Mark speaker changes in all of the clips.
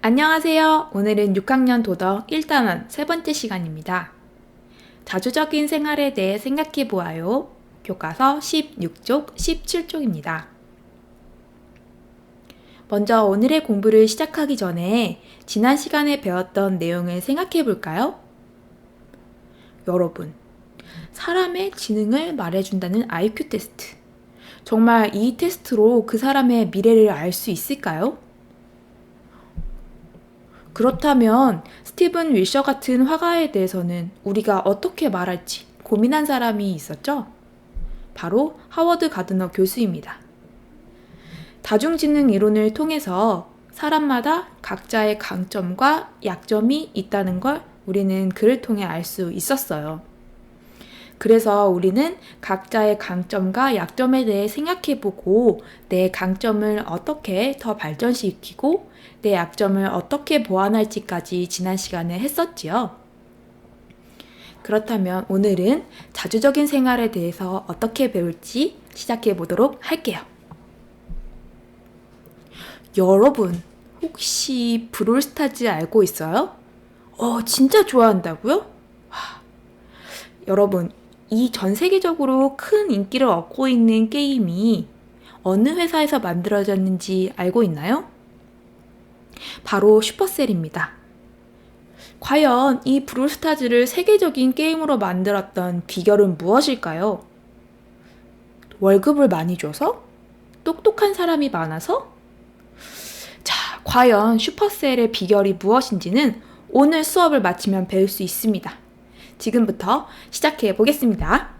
Speaker 1: 안녕하세요. 오늘은 6학년 도덕 1단원 세 번째 시간입니다. 자주적인 생활에 대해 생각해 보아요. 교과서 16쪽, 17쪽입니다. 먼저 오늘의 공부를 시작하기 전에 지난 시간에 배웠던 내용을 생각해 볼까요? 여러분, 사람의 지능을 말해준다는 IQ 테스트. 정말 이 테스트로 그 사람의 미래를 알 수 있을까요? 그렇다면 스티븐 윌셔 같은 화가에 대해서는 우리가 어떻게 말할지 고민한 사람이 있었죠? 바로 하워드 가드너 교수입니다. 다중지능 이론을 통해서 사람마다 각자의 강점과 약점이 있다는 걸 우리는 그를 통해 알 수 있었어요. 그래서 우리는 각자의 강점과 약점에 대해 생각해보고 내 강점을 어떻게 더 발전시키고 내 약점을 어떻게 보완할지까지 지난 시간에 했었지요. 그렇다면 오늘은 자주적인 생활에 대해서 어떻게 배울지 시작해 보도록 할게요. 여러분, 혹시 브롤스타즈 알고 있어요? 진짜 좋아한다고요? 와, 여러분, 이 전 세계적으로 큰 인기를 얻고 있는 게임이 어느 회사에서 만들어졌는지 알고 있나요? 바로 슈퍼셀입니다. 과연 이 브롤스타즈를 세계적인 게임으로 만들었던 비결은 무엇일까요? 월급을 많이 줘서? 똑똑한 사람이 많아서? 자, 과연 슈퍼셀의 비결이 무엇인지는 오늘 수업을 마치면 배울 수 있습니다. 지금부터 시작해 보겠습니다.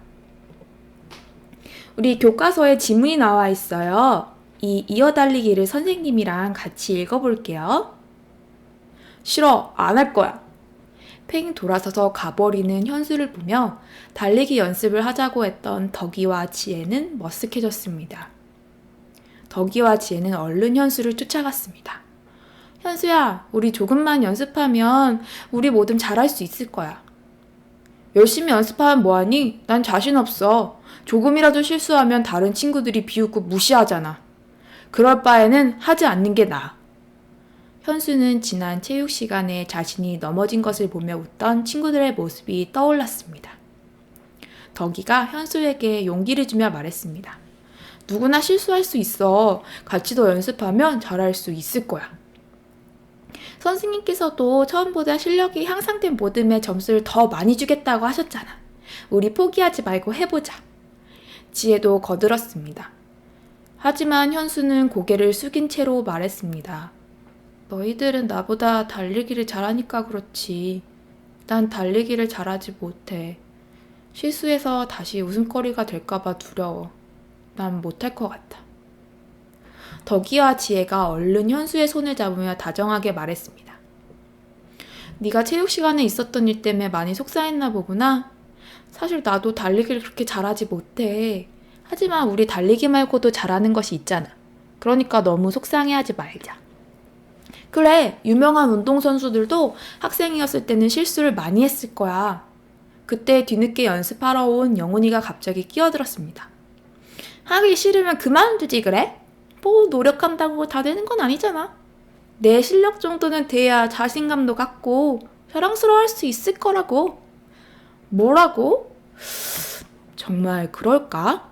Speaker 1: 우리 교과서에 지문이 나와 있어요. 이 이어달리기를 선생님이랑 같이 읽어볼게요. 싫어, 안 할 거야. 팽 돌아서서 가버리는 현수를 보며 달리기 연습을 하자고 했던 덕이와 지혜는 머쓱해졌습니다. 덕이와 지혜는 얼른 현수를 쫓아갔습니다. 현수야, 우리 조금만 연습하면 우리 뭐든 잘할 수 있을 거야. 열심히 연습하면 뭐하니? 난 자신 없어. 조금이라도 실수하면 다른 친구들이 비웃고 무시하잖아. 그럴 바에는 하지 않는 게 나아. 현수는 지난 체육 시간에 자신이 넘어진 것을 보며 웃던 친구들의 모습이 떠올랐습니다. 덕이가 현수에게 용기를 주며 말했습니다. 누구나 실수할 수 있어. 같이 더 연습하면 잘할 수 있을 거야. 선생님께서도 처음보다 실력이 향상된 모듬에 점수를 더 많이 주겠다고 하셨잖아. 우리 포기하지 말고 해보자. 지혜도 거들었습니다. 하지만 현수는 고개를 숙인 채로 말했습니다. 너희들은 나보다 달리기를 잘하니까 그렇지. 난 달리기를 잘하지 못해. 실수해서 다시 웃음거리가 될까봐 두려워. 난 못할 것 같아. 덕이와 지혜가 얼른 현수의 손을 잡으며 다정하게 말했습니다. 네가 체육 시간에 있었던 일 때문에 많이 속상했나 보구나. 사실 나도 달리기를 그렇게 잘하지 못해. 하지만 우리 달리기 말고도 잘하는 것이 있잖아. 그러니까 너무 속상해하지 말자. 그래, 유명한 운동선수들도 학생이었을 때는 실수를 많이 했을 거야. 그때 뒤늦게 연습하러 온 영훈이가 갑자기 끼어들었습니다. 하기 싫으면 그만두지 그래? 뭐 노력한다고 다 되는 건 아니잖아. 내 실력 정도는 돼야 자신감도 갖고 자랑스러워할 수 있을 거라고. 뭐라고? 정말 그럴까?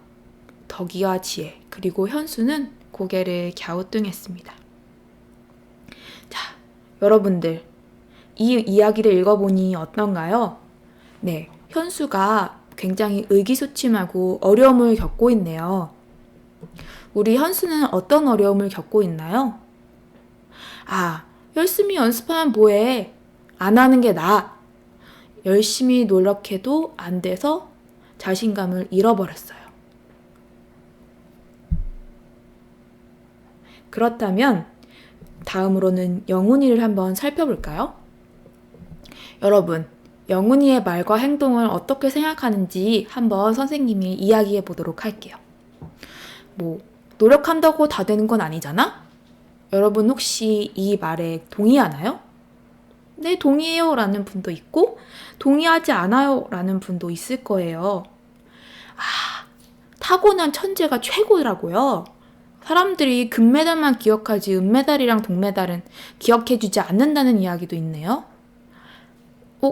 Speaker 1: 덕이와 지혜 그리고 현수는 고개를 갸우뚱했습니다. 자, 여러분들 이 이야기를 읽어보니 어떤가요? 네, 현수가 굉장히 의기소침하고 어려움을 겪고 있네요. 우리 현수는 어떤 어려움을 겪고 있나요? 열심히 연습하면 뭐해? 안 하는 게 나아. 열심히 노력해도 안 돼서 자신감을 잃어버렸어요. 그렇다면 다음으로는 영훈이를 한번 살펴볼까요? 여러분, 영훈이의 말과 행동을 어떻게 생각하는지 한번 선생님이 이야기해 보도록 할게요. 노력한다고 다 되는 건 아니잖아? 여러분 혹시 이 말에 동의하나요? 네, 동의해요 라는 분도 있고 동의하지 않아요 라는 분도 있을 거예요. 타고난 천재가 최고라고요? 사람들이 금메달만 기억하지 은메달이랑 동메달은 기억해주지 않는다는 이야기도 있네요.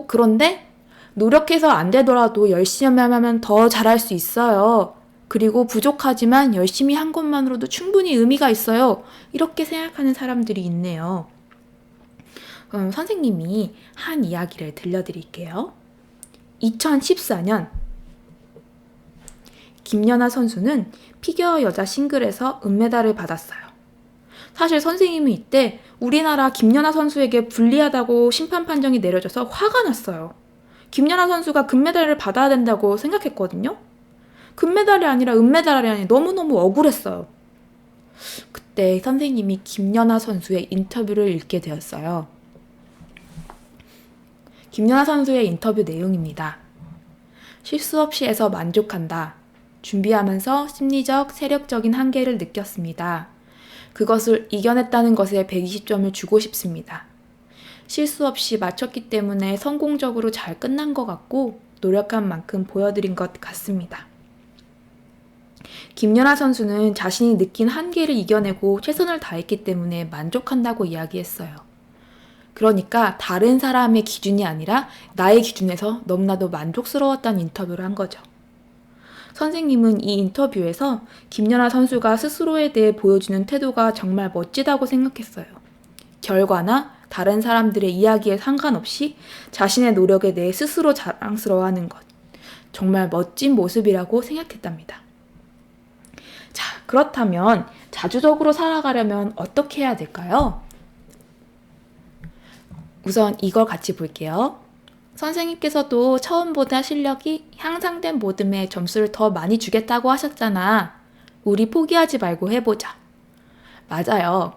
Speaker 1: 그런데 노력해서 안 되더라도 열심히 하면 더 잘할 수 있어요. 그리고 부족하지만 열심히 한 것만으로도 충분히 의미가 있어요. 이렇게 생각하는 사람들이 있네요. 그럼 선생님이 한 이야기를 들려드릴게요. 2014년 김연아 선수는 피겨 여자 싱글에서 은메달을 받았어요. 사실 선생님은 이때 우리나라 김연아 선수에게 불리하다고 심판 판정이 내려져서 화가 났어요. 김연아 선수가 금메달을 받아야 된다고 생각했거든요. 금메달이 아니라 은메달이 아니 너무너무 억울했어요. 그때 선생님이 김연아 선수의 인터뷰를 읽게 되었어요. 김연아 선수의 인터뷰 내용입니다. 실수 없이 해서 만족한다. 준비하면서 심리적, 세력적인 한계를 느꼈습니다. 그것을 이겨냈다는 것에 120점을 주고 싶습니다. 실수 없이 맞췄기 때문에 성공적으로 잘 끝난 것 같고 노력한 만큼 보여드린 것 같습니다. 김연아 선수는 자신이 느낀 한계를 이겨내고 최선을 다했기 때문에 만족한다고 이야기했어요. 그러니까 다른 사람의 기준이 아니라 나의 기준에서 너무나도 만족스러웠다는 인터뷰를 한 거죠. 선생님은 이 인터뷰에서 김연아 선수가 스스로에 대해 보여주는 태도가 정말 멋지다고 생각했어요. 결과나 다른 사람들의 이야기에 상관없이 자신의 노력에 대해 스스로 자랑스러워하는 것. 정말 멋진 모습이라고 생각했답니다. 자, 그렇다면 자주적으로 살아가려면 어떻게 해야 될까요? 우선 이걸 같이 볼게요. 선생님께서도 처음보다 실력이 향상된 모듬에 점수를 더 많이 주겠다고 하셨잖아. 우리 포기하지 말고 해보자. 맞아요.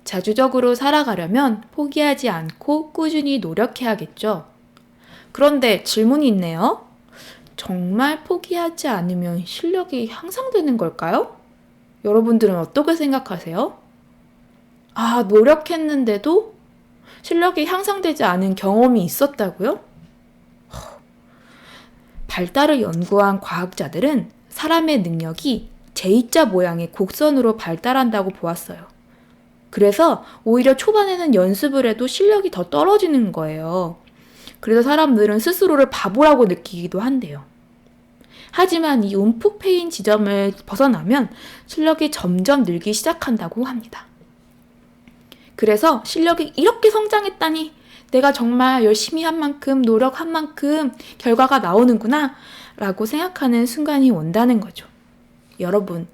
Speaker 1: 자주적으로 살아가려면 포기하지 않고 꾸준히 노력해야겠죠. 그런데 질문이 있네요. 정말 포기하지 않으면 실력이 향상되는 걸까요? 여러분들은 어떻게 생각하세요? 노력했는데도 실력이 향상되지 않은 경험이 있었다고요? 발달을 연구한 과학자들은 사람의 능력이 J자 모양의 곡선으로 발달한다고 보았어요. 그래서 오히려 초반에는 연습을 해도 실력이 더 떨어지는 거예요. 그래서 사람들은 스스로를 바보라고 느끼기도 한대요. 하지만 이 움푹 패인 지점을 벗어나면 실력이 점점 늘기 시작한다고 합니다. 그래서 실력이 이렇게 성장했다니 내가 정말 열심히 한 만큼 노력한 만큼 결과가 나오는구나 라고 생각하는 순간이 온다는 거죠. 여러분,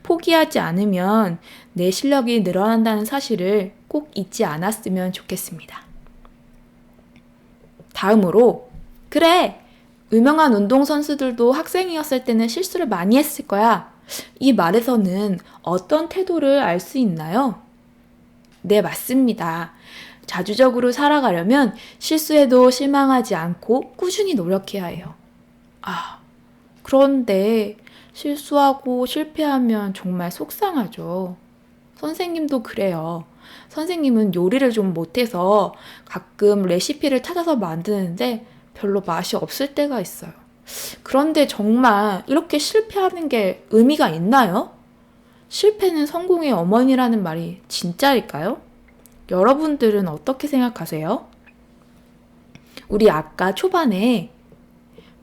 Speaker 1: 포기하지 않으면 내 실력이 늘어난다는 사실을 꼭 잊지 않았으면 좋겠습니다. 다음으로, 그래! 유명한 운동선수들도 학생이었을 때는 실수를 많이 했을 거야. 이 말에서는 어떤 태도를 알 수 있나요? 네, 맞습니다. 자주적으로 살아가려면 실수해도 실망하지 않고 꾸준히 노력해야 해요. 그런데 실수하고 실패하면 정말 속상하죠. 선생님도 그래요. 선생님은 요리를 좀 못해서 가끔 레시피를 찾아서 만드는데 별로 맛이 없을 때가 있어요. 그런데 정말 이렇게 실패하는 게 의미가 있나요? 실패는 성공의 어머니라는 말이 진짜일까요? 여러분들은 어떻게 생각하세요? 우리 아까 초반에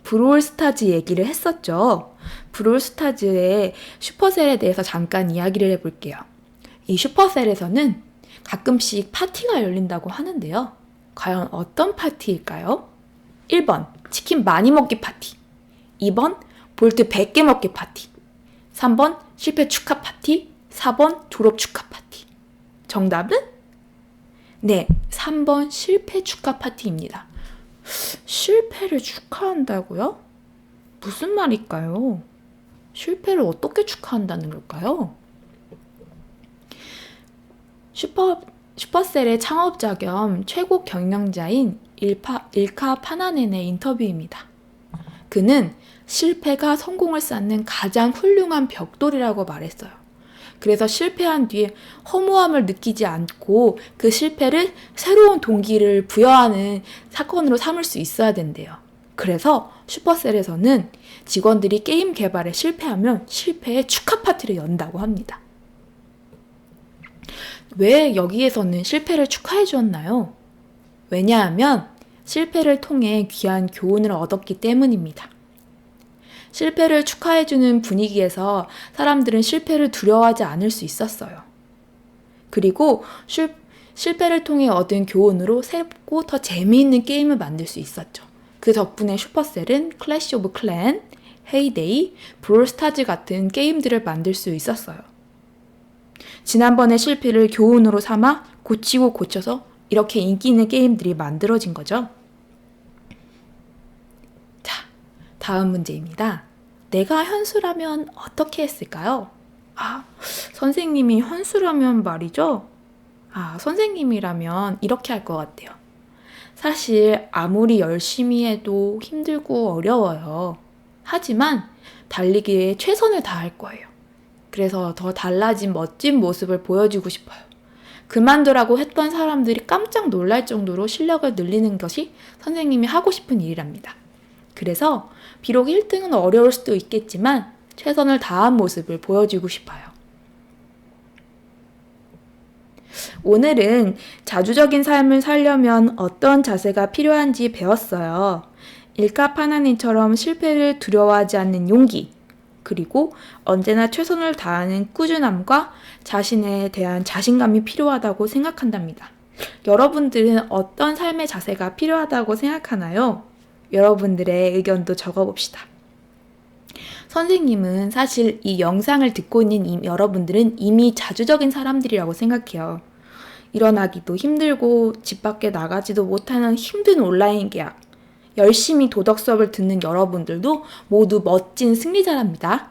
Speaker 1: 브롤스타즈 얘기를 했었죠. 브롤스타즈의 슈퍼셀에 대해서 잠깐 이야기를 해볼게요. 이 슈퍼셀에서는 가끔씩 파티가 열린다고 하는데요. 과연 어떤 파티일까요? 1번 치킨 많이 먹기 파티, 2번 볼트 100개 먹기 파티, 3번 실패 축하 파티, 4번 졸업 축하 파티. 정답은? 네, 3번 실패 축하 파티입니다. 실패를 축하한다고요? 무슨 말일까요? 실패를 어떻게 축하한다는 걸까요? 슈퍼셀의 창업자 겸 최고 경영자인 일카 파나넨의 인터뷰입니다. 그는 실패가 성공을 쌓는 가장 훌륭한 벽돌이라고 말했어요. 그래서 실패한 뒤에 허무함을 느끼지 않고 그 실패를 새로운 동기를 부여하는 사건으로 삼을 수 있어야 된대요. 그래서 슈퍼셀에서는 직원들이 게임 개발에 실패하면 실패의 축하 파티를 연다고 합니다. 왜 여기에서는 실패를 축하해 주었나요? 왜냐하면 실패를 통해 귀한 교훈을 얻었기 때문입니다. 실패를 축하해주는 분위기에서 사람들은 실패를 두려워하지 않을 수 있었어요. 그리고 실패를 통해 얻은 교훈으로 새롭고 더 재미있는 게임을 만들 수 있었죠. 그 덕분에 슈퍼셀은 클래시 오브 클랜, 헤이데이, 브롤스타즈 같은 게임들을 만들 수 있었어요. 지난번의 실패를 교훈으로 삼아 고치고 고쳐서 이렇게 인기 있는 게임들이 만들어진 거죠. 자, 다음 문제입니다. 내가 현수라면 어떻게 했을까요? 선생님이 현수라면 말이죠. 선생님이라면 이렇게 할 것 같아요. 사실 아무리 열심히 해도 힘들고 어려워요. 하지만 달리기에 최선을 다할 거예요. 그래서 더 달라진 멋진 모습을 보여주고 싶어요. 그만두라고 했던 사람들이 깜짝 놀랄 정도로 실력을 늘리는 것이 선생님이 하고 싶은 일이랍니다. 그래서 비록 1등은 어려울 수도 있겠지만 최선을 다한 모습을 보여주고 싶어요. 오늘은 자주적인 삶을 살려면 어떤 자세가 필요한지 배웠어요. 일카파나님처럼 실패를 두려워하지 않는 용기, 그리고 언제나 최선을 다하는 꾸준함과 자신에 대한 자신감이 필요하다고 생각한답니다. 여러분들은 어떤 삶의 자세가 필요하다고 생각하나요? 여러분들의 의견도 적어봅시다. 선생님은 사실 이 영상을 듣고 있는 여러분들은 이미 자주적인 사람들이라고 생각해요. 일어나기도 힘들고 집 밖에 나가지도 못하는 힘든 온라인 계약, 열심히 도덕 수업을 듣는 여러분들도 모두 멋진 승리자랍니다.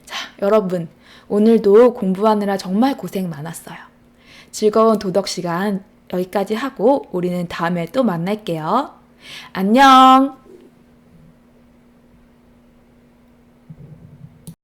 Speaker 1: 자, 여러분, 오늘도 공부하느라 정말 고생 많았어요. 즐거운 도덕 시간 여기까지 하고 우리는 다음에 또 만날게요. 안녕!